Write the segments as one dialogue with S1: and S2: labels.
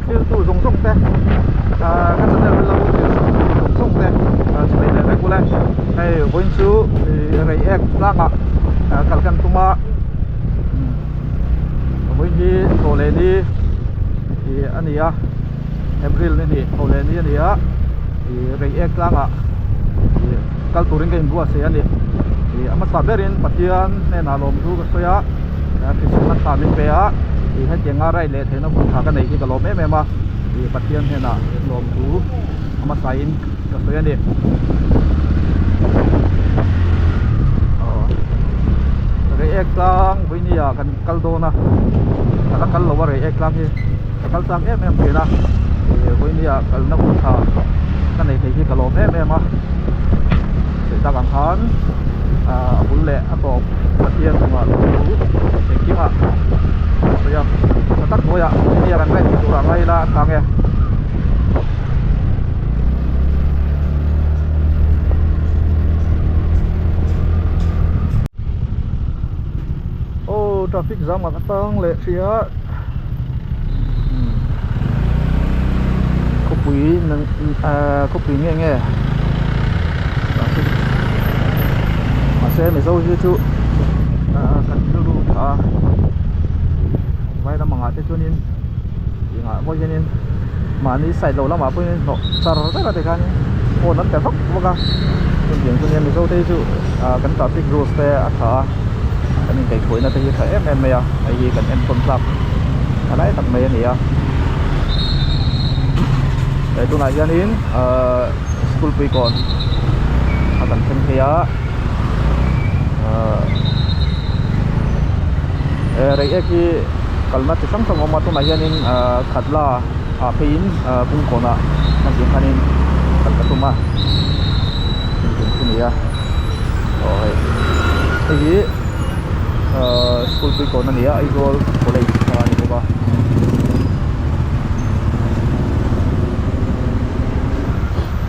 S1: thil tu zong zong te kan sa ner lo zong zong te chpai le le kula ai going to rei ek langa kalkan tuma voi hi tole ni ania April ni tole ni ania rei ek langa kal turing kai bua se ani ama saberin patian ne na lom du ka soya kisna thamin pe a he tenga rai le thena bu tha ka nei ki ka lom em ema patian he na lom du ama sain ka soya ni rei ek lang voi ni ya kan kal do na ka kal lo wa rei ek lang hi kal sang em pe na voi ni ya kal na bu tha ka nei ki ka lom em ema ta càng khán bún lẹ ăn bò và tiên mà để kiếm ạ bây giờ tắt thôi ạ bây giờ gần đây thì là ngay là thang nghe ô traffic jam mà tăng lệ phía có quý nghe xe mới dâu chứ chú cần lưu vai là mangate cho nên ngã voi cho nên mà ni sai lâu lắm mà bây nó sar rất là đẹp anh ô nó đẹp lắm vô cả chuyện cho nên mới dâu thế chú cần traffic rules thế à thà anh mình cái khối nó thấy thấy em mày à cái gì cần em tuân tập cái đấy tập mày này à để tôi này cho nên school pay còn cần thêm thế á rei eki kalna ti sang sang oma tu mai hianin khatla pein pung kona na din khanin kalkatuma tin ya oi ei school pi kona nia ai gol college ni ba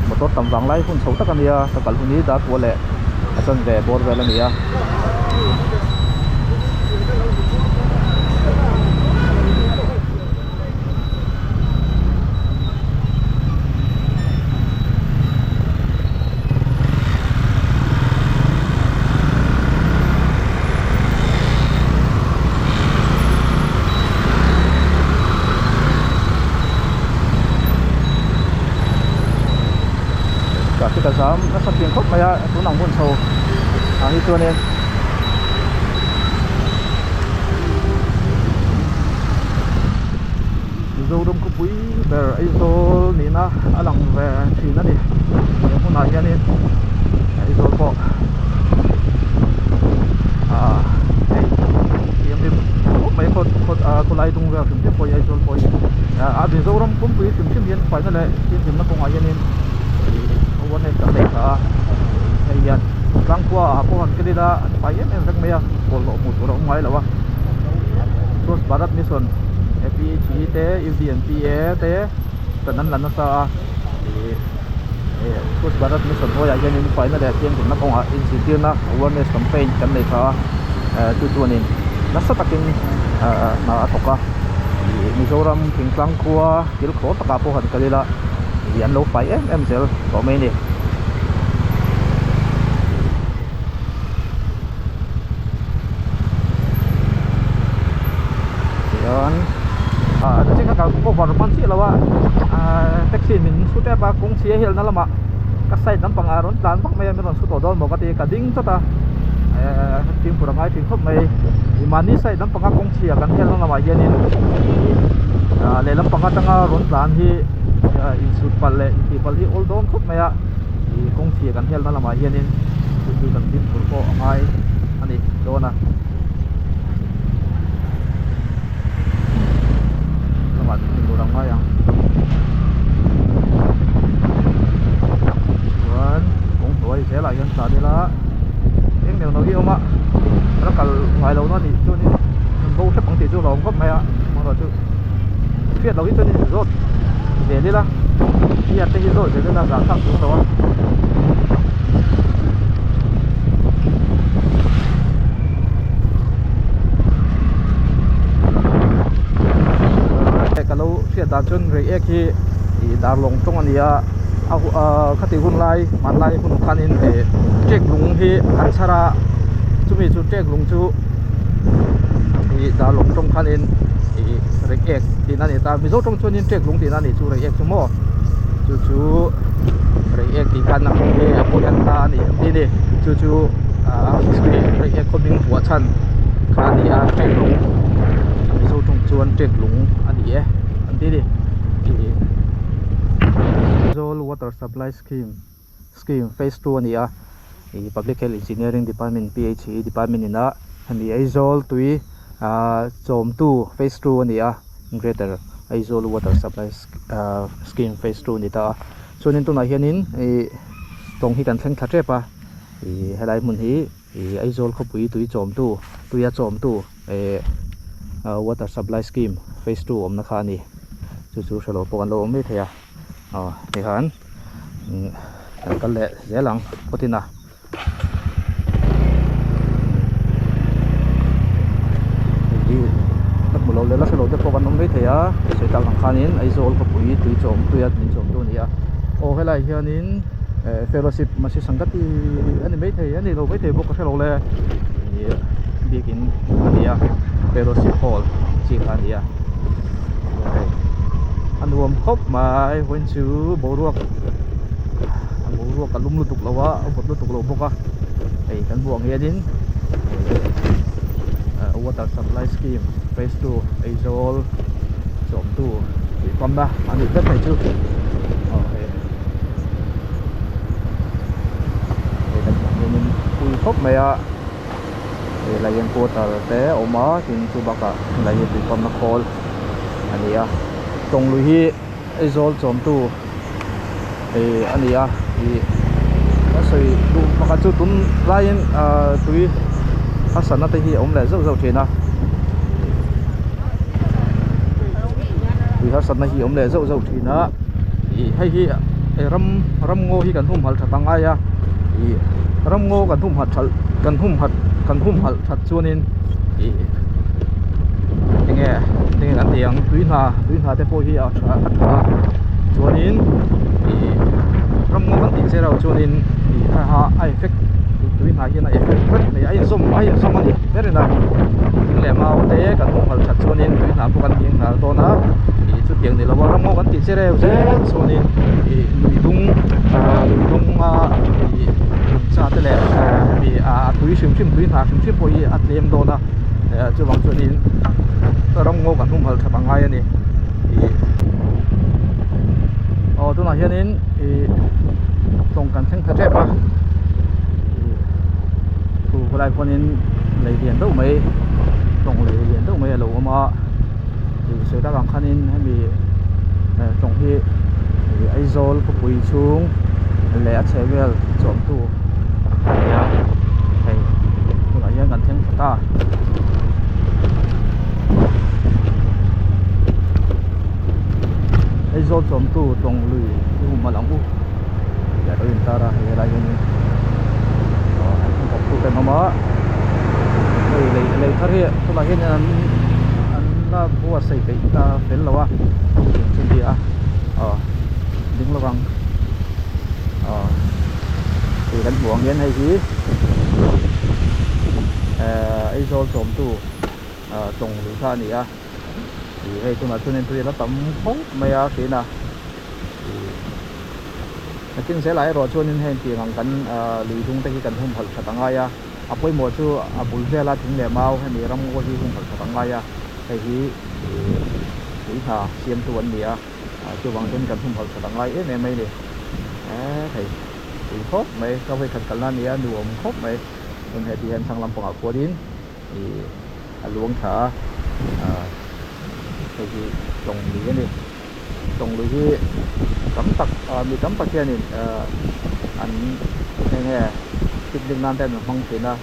S1: motor tam wang lai hun chho takania sakal huni da kwale asan ve bor vela nia kita sam nasa tingkop maya tunang pun so itu nih zoom ko pui ber isol ni na alang ve thi na ni yang pun aja nih isol po yang di mai khot kulai tung ve phim po isol po di zoom pun pui phim yen phải na le phim na ko aja nihวันนี้จะเด็กไอ้ยันกลางกว่าพวกกันได้ไปยังสักไม่อะโผล่หมดตัวเราไม่หรอวะตัวบารัตมิสนเอพีชีเตยูดีเอ็นพีเอเตแต่นั้นหลังนั้นซะตัวบารัตมิสนว่าอย่างนี้ไปนั่นแหละเที่ยงถึงนักของอินสิเดียนะวันนี้สมเป็นกันเลยค่ะตัวนี้นักสตักกินมาถกะมิโซรัมถึงกลางกว่ากิลโคตะกาพวกกันกันได้ยันโลไปเอ็มเซลก็ไม่เนี่ยย้อนแต่ที่เขาก็บอกมันสิแล้วว่าแท็กซี่มันสุดแต่ปากงเสียเฮลนั่นละมั้งก็ใส่น้ำปังอารมณ์ร้านพักไม่ไม่ต้องสุดตัวดอนบอกกันที่กระดิ่งตัวตาทีมผู้รับใช้ทีมทุกไม่มันนี่ใส่น้ำปังกงเสียกันเฮลนั่นละมั้งยันนี่เลยน้ำปังตั้งอารมณ์ร้านที่อินสุดปัลเล่ที่ปัลที่โอลดอนทุกไม่อะที่กงเสียกันเฮลนั่นละมั้งยันนี่คือกันทีมผู้ก็ง่ายอันนี้โดนนะselamat orang mayang Tuhan cũng tuổi sẽ lại dân xã đi lá tiếng điều nói yêu mà nó cần ngoài lâu nó thì cho nên vô xếp bằng tiền cho lòng có mẹ ạ mà rồi chứ phía đầu ít cho nên rồi để đi là đi ăn cái rồi để nó giảm thẳng xuống đó kalau เสียดาจนเรียกที่ดาลงตรงอันนี้เอาคติหุ่นไล่มันไล่หุ่นคันอินเจ๊กลุงที่อันชาระจุมีจุเจ๊กลุงจุดาลงตรงคันอินเรียกที่นั่นนี่ตามีโซ่ตรงชวนอินเจ๊กลุงที่นั่นนี่จุเรียกจุโม่จุเรียกที่กันนะโคยันตานี่นี่จุเรียกคนมิงหัวชันคันนี้เจ๊กลุงมีโซ่ตรงชวนเจ๊กลุงอันนี้อันที่ดิAizol Water Supply Scheme Phase 2 ania Public Health Engineering Department PHE Department ina hani Aizol tui chom 2 Phase 2 ania Greater Aizol Water Supply Scheme Phase 2 ni ta chuanin tuna hianin tong hi kan thleng thatre pa helai mun hi Aizol khopui tui chom 2 tuia chom 2 Water Supply Scheme Phase 2 omna kha ni chu shalo pokan lo me thaya thì hắn cái lệ dễ lắm có tin nào thì bắt một lâu lên là cái lỗ để có văn ông mấy thầy á sẽ tạo hàng khan nín Aizol có bụi tùy trộm tùy ăn nín trộm luôn nhá ô hay là hiện nín fellowship mà sẽ sang cái thì anh mấy thầy anh lâu mấy thầy bốc cái lỗ lên thì đi kín nhá fellowship hall chỉ khan nháอันรวมครบมาเว้นชื่อโบรวกกันลุ่มลุตุกแล้ววะบดลุตุกโลบกะกันบวงเฮียดินWater Supply Scheme Phase 2 Aizol จอมตู้ความบ้าอันนี้ก็ไม่ชื่อโอเคกันบวงเฮียดินคุยครบไหมอ่ะลายยังปวดแต่ออกมาถึงตัวบักอะลายยังติดความนักคอลอันนี้อ่ะตรงลุยAizol จอมตู้อันนี้ก็ใส่ดูมันก็จุดตุ้มไล่ตุยภาษาหน้าที่อมแหล่เจ้าเทียนะตุยภาษาหน้าที่อมแหล่เจ้าเทียนะให้รำโง่ที่กันทุ่มหัดตั้งไอ้รำโง่กันทุ่มหัดชัดชวนินยังไงกันเตียงตุยหาแต่พวกที่ชวนินรำงกันติดเสียเราชวนินหาไอเฟกตุยหาเห็นไอเฟกไอ้ส้มมันนี่เรื่องนั้นถึงแหลมเอาเตะกันทุ่งหัดชวนินตุยหาพวกกันเตียงหาตัวนะจุดเตียงนี่เราว่ารำงกันติดเสียเราชวนินลุยดุงชาติแหลมีตุยชิมตุยหาชิมพวกที่อัดเลี้ยงโดนนะจุดบางชวนินรำงกันทุ่งหัดบางไงนี่ตัวไหนเห็นนี้ตรงกันเส้นทะเลปะถูกอะไรคนนี้เลยเรียนต้องไม่ตรงเลยเรียนต้องไม่หลงมาเสียดายบางคันนี้ให้มีตรงที่Aizolก็ปุยชุ่งเลยอัดเชเวลจอมตู้ตัวไหนเห็นกันเส้นตาAizol จอมตู้ตรงลุยที่หุ่มมาหลังกูอย่าโดนตาระอะไรอย่างนี้ขอบคุณแต่มาเลยถ้าเรียกตัวเห็นอันน่าบัวใส่ไปตาเป็นแล้ววะจริงดีดึงระวังคือกันห่วงเห็นให้ทีAizol จอมตู้ตรงลุยท่านี่thì hay tôi mà cho nên tôi nó tầm phóng mày thì nè chính sẽ lại rồi cho nên hay tiền hàng cạnh lì tung tay cần không thật tặng ai với một số bùi ve là thỉnh lẻ mau hay mì rong qua đi không thật tặng ai hay thì thà xem tôi vẫn địa cho bằng trên cần không thật tặng ai ấy mày đi thì khóc mày có phải thật cẩn thận địa đùa khóc mày mình hay thì anh sang làm phòng của đến thì luôn thở thì trồng lúa này trồng lúa cắm tặc bị cắm tặc kia này anh nghe cái đường nam tên là phong thủy na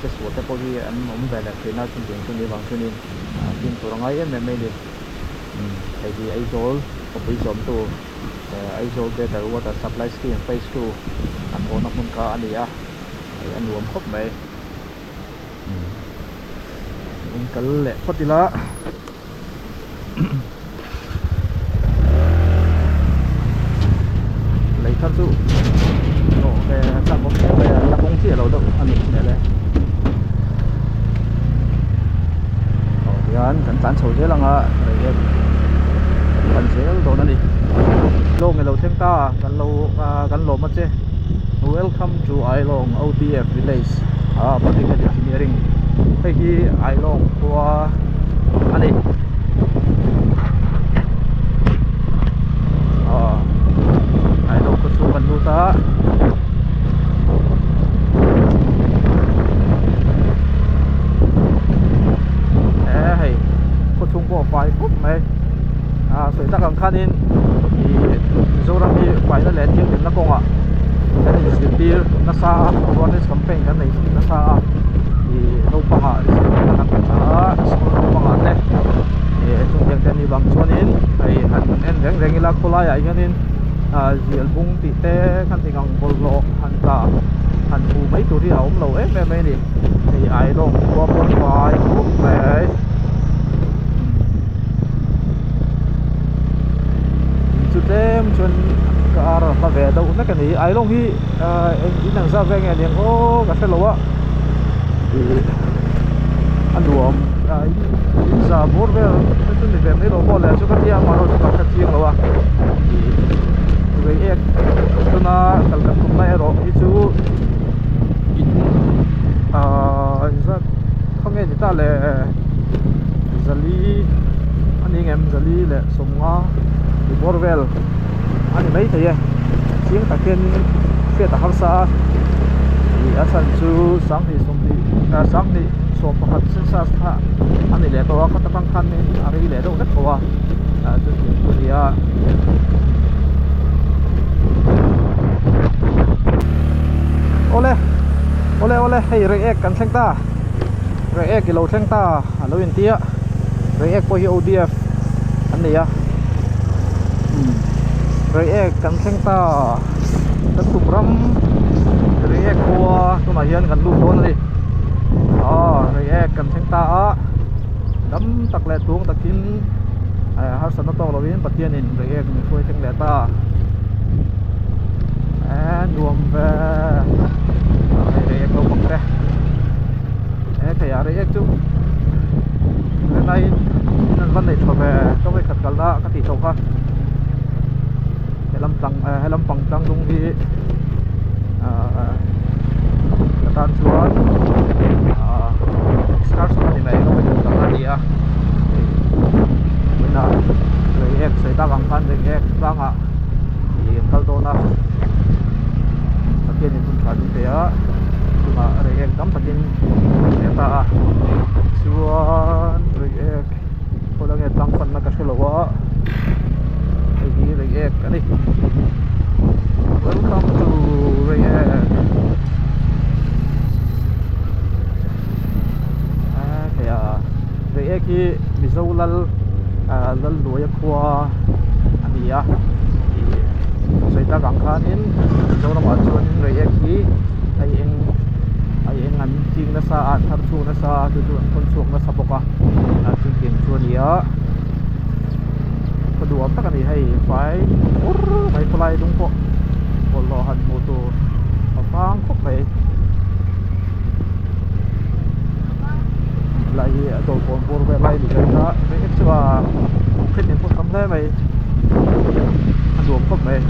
S1: cái số cái bao nhiêu anh muốn về là thủy na trên đường trên địa bàn trên này trên chỗ đó ấy em đi thì Aizol có bị giảm tu Aizol Better Water Supply Scheme Phase 2 anh có nắp mun cá anh đi anh uống khóc mày anh cẩn lệ phát đi lá thật sự đổ về sản phẩm về là không chỉ là động anh để đây thì anh cần sầu thế là ngã rồi cần sẽ đồ nó đi lô ngày lâu thêm ta gần lâu mất chứ. Welcome to Ailong ODF Village Building and Engineering hay ki Ailong của anh đi Ailong của số gần ta hay có chung có vài phút này sợi tắc hàng khan in thì dấu ra đi phải là lén tiếng nó con ạ cái này là tiêu nó xa còn cái campaign cái này nó xa thì đâu có hạ thì nó làm cái đó đâu có hạ đấy thì chúng ta cái này bằng cho nên thì anh rèn là khóa lại cho nên diệt bung tị tê khăn thì ngang bol lộ hành cả hành phù mấy tuổi thì ống lầu ép em đi thì ai đâu qua bol vài phút về em chuẩn cả là về đâu nó cái này ai long hi in đang ra về nghe điện ô cả xe lúa anh đùa giờ bố về tôi đi về mấy đồ bò lại cho các dia mà rồi cho các chiên lúa rồi ek tôi na kalau kampung này rồi itu ra không nghe gì ta là zali anh em zali là sông Borvel anh mấy thầy tiếng ta kiên phía ta hàng xa thì asan chu sáng thì sông đi sáng thì sông phát sinh sa ha anh lẽ tôi có tập khăn nên anh lẽ đâu rất khó tôi thì ole hay rồi ek kan ta rồi ek kilo ta lo in tia rồi ek po hi ODF anh này rồi kan theng ta tan tum ram rồi ko to na hian kan lu don ri rồi kan theng ta dam tak le tung takin har san to lo win pathian in rồi mi khoi theng le ta nuam ve rồi ko bak re thaya rồi chu này nên vấn đề thuộc về trong cái khật cả là các tỷ số ha hay lâm bằng tăng dung thì tan chuan start số này nó phải được tăng đi bên nào rồi em sẽ ta bằng phan rồi em đang thì câu đó na tất nhiên chúng ta chúng ta nhưng mà rồi em cắm tất nhiên ta chuan rồi em có đang tăng phần là cái lỗ React cái này welcome to React thì React ki mizo lal loi khwa ani thì sai ta gang khan in zo na ma chuan in React ki ai eng an ting na sa thar chu na sa tu kon chuak na sa boka chung king chuan ya đùa tất cả thì hay phải fly đúng không? Còn lò hành mô tô phang khúc này lại đồ còn vô về lại thì cái đó cái extra khích đến phút cắm thế mày ăn đùa khúc này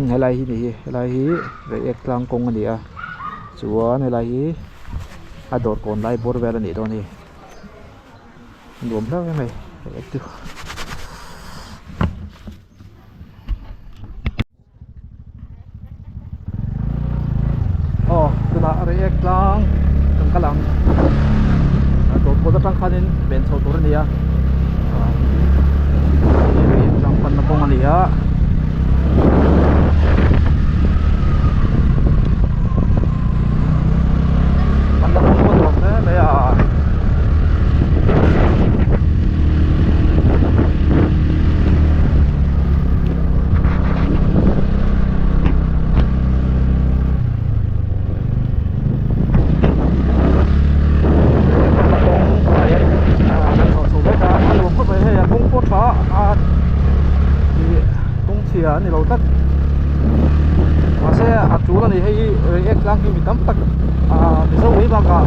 S1: hay là hi rồi ek lang kong ani chuan hay là hi ador kon lai bor vel ani do ni dom thang này ek tu tuna rồi ek lang tang kalang ador ko tang khanin ben so tur ni rồi ek lang pan na kong ani chia ni lo tak ase atula ni hei ek lang hi mitam tak mizo wi ba ka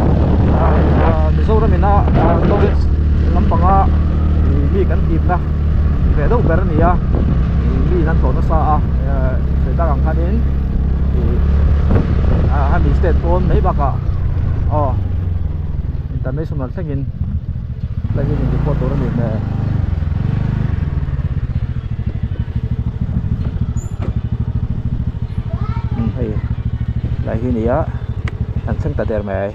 S1: mizo ra mina tourist lampanga mi kan tip na ve do ber ni ya mi nan to na sa se da gang khanin ha mi state phone nei ba ka international thangin lagi ni photo ra ni ne hay lại khi này á anh sáng ta đẹp mày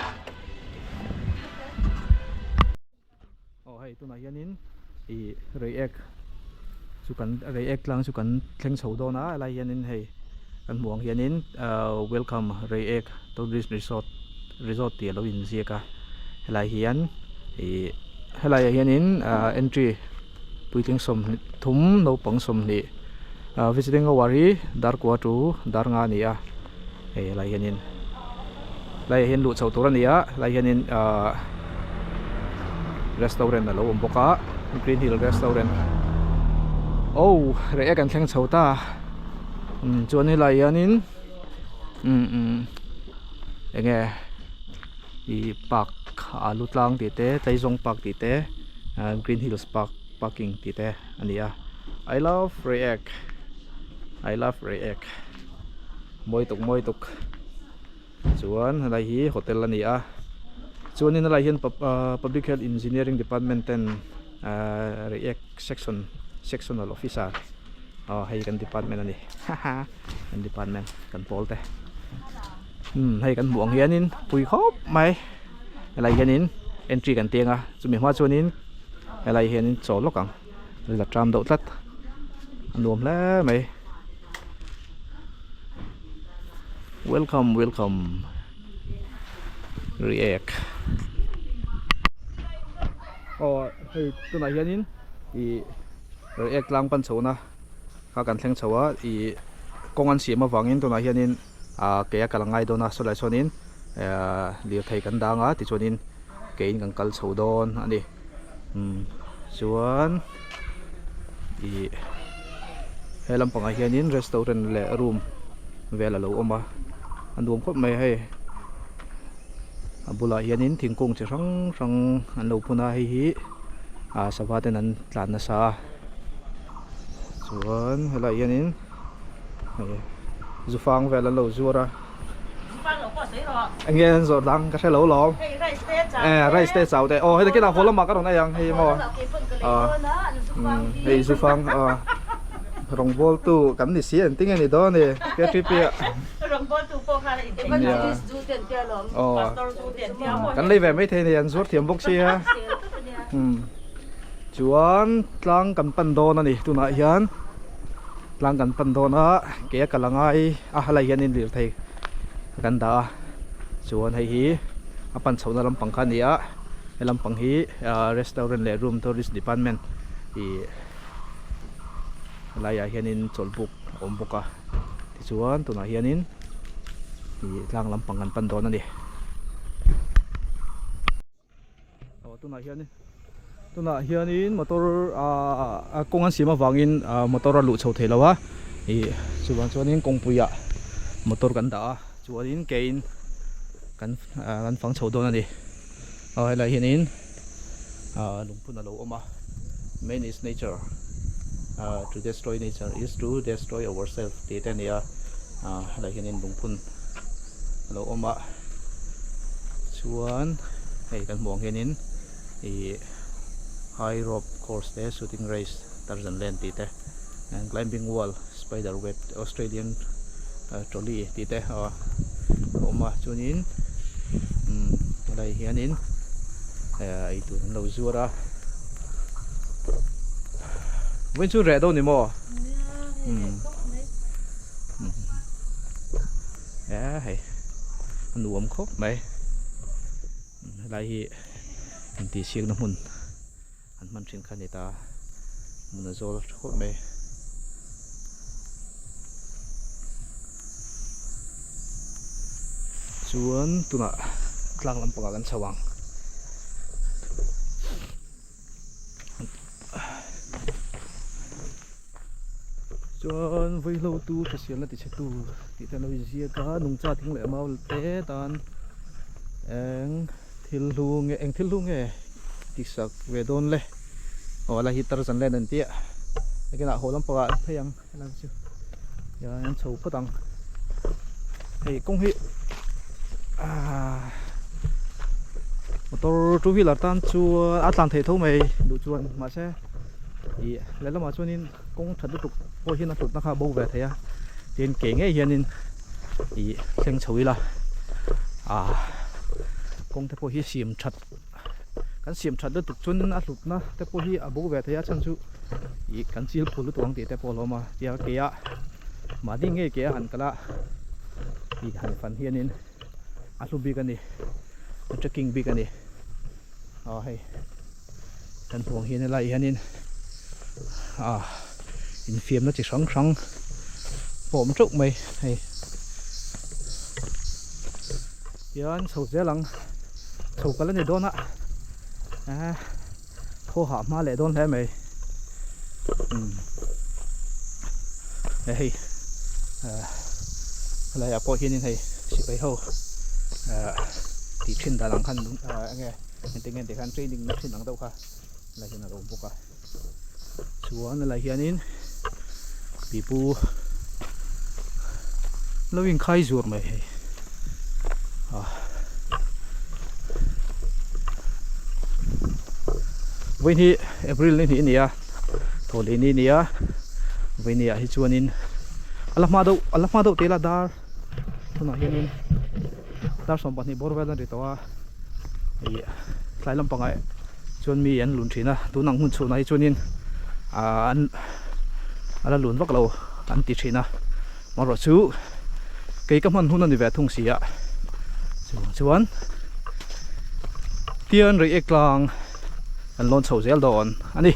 S1: hay tôi nói hiện thì react sukan react lang sukan theng sầu đó na lại hiện hay anh muốn hiện welcome react to this resort thì lâu in gì cả lại hiện thì lại hiện entry tụi tiếng sum thum nấu bằng sum đi visiting a wari dar kwa tu dar nga nia lai hian lu chho tur ania lai hianin restaurant alo om boka Green Hill restaurant re kan thleng chho ta chuan ni lai hianin enge I park alu tlang ti te Taizong Park ti te Green Hills Park parking ti te ania I love react moi tuk chuan lai hi hotel ania chuan in lai hian public health engineering department ten react sectional officer hay kan department ani kan department kan polte hay kan buang hianin pui khop mai lai hianin entry kan tenga chumi hma chuanin lai hianin cholokang la tram do tlat nuam la mai welcome react hey tu na hianin I react lang pan chona ka kan thleng chowa I kongan siama wangin tu na hianin ke kalangai dona solai sonin liu thei kan danga ti chonin ke in kan kal chho don ani chuan I helam panga hianin restaurant le room vela lo oma andum khop mai hei abula hianin thingkung chi rang an lo phuna hi sawaten an tlan na sa chuan hela hianin zufang vela lo zura anh em rồi đang cái xe lỗ lộn rai state sao thế hay là cái nào phố lâm mà cái đồng này yang hay mà hay zufang rong bol tu kan ni sian ting ani do ni ke trip ya rong bol tu po kha i ban dis du ten tia lom pastor du ten tia mo kan lei ve mai the ni an zur thiam bok sia chuan tlang kan pan do na ni tu na hian tlang kan pan do na ke kalangai halai hian in lir thei kan da chuan hei hi apan chhona lam pangkha nia lam pang hi restaurant le room tourist department I laya hianin cholbuk omboka ti chuan tuna hianin I tlang lampangan pandon ani tuna hianin motor kongan sima wangin motor lu chho thelawa I chuanin kongpuya motor kan da chuanin kein kan fang chho don ani la hianin lungpun alo oma main is nature to destroy nature is to destroy ourselves data niya like in lungpun hello oma chuan hey kan mong hianin I high rope course te shooting race Tarzan land tite and climbing wall spider web Australian trolley tite oma chunin lai hianin ai tu lo zura when chu re đâu ni mo hay nuông khóc mày lại hi anh tí xiên nó mun anh man trên khăn ta mun nó zol khóc mày chuan tu na tlang lampang kan sawang chuan với lâu tu thật sự là thì sẽ tu thì ta nói gì cả nung cha tiếng lệ mau té tan anh thiên lu nghe thì sắc về đôn lệ hoặc là hitar dần lên tia cái nào hồ lắm bờ thấy không làm chưa giờ em sầu phát tăng thì công hiệu motor two wheeler tan chu atlan thể thâu mày đủ chuan mà sẽ thì lấy mà cho nên cũng thật tục ôi hiện nó tụt nó khá bầu về thế à tiền kể nghe hiện nên thì xem chối là cũng thấy bôi xiêm chặt cái xiêm chặt được tục cho nên tụt nó thấy bôi bầu về thế à chẳng chú thì cái chiếc phù lục tuang thì thấy bôi mà thì cái mà đi nghe cái hẳn cái là thì hẳn phần hiện nên lùm bị cái này trekking bị cái này hay thành phố hiện lại hiện nên in phim nó chỉ sống bổm trúc mày hay giờ sầu dễ lắm sầu cái này đôn á thô hả mà lại đôn thế mày đây là bỏ hiên này chỉ phải hô thì trên đà lăng khăn nghe nghe để khăn training nó trên đằng đâu cả là trên là ổn bốc cả xuống là hiện in bị bu lâu in khai ruột mày với thì April này thì nia thổ lên này nia với nia thì chuan in alamado tela dar thu nào hiện in dar som bani bor velan ri towa thì sai lam pangai chuan mi an lun thina tu nang hun chu nai chuan in an ala lun vak lo an ti thina mà rồi chú cái man hun ani ve thung sia chuan tian ri eklang an lon chho zel don ani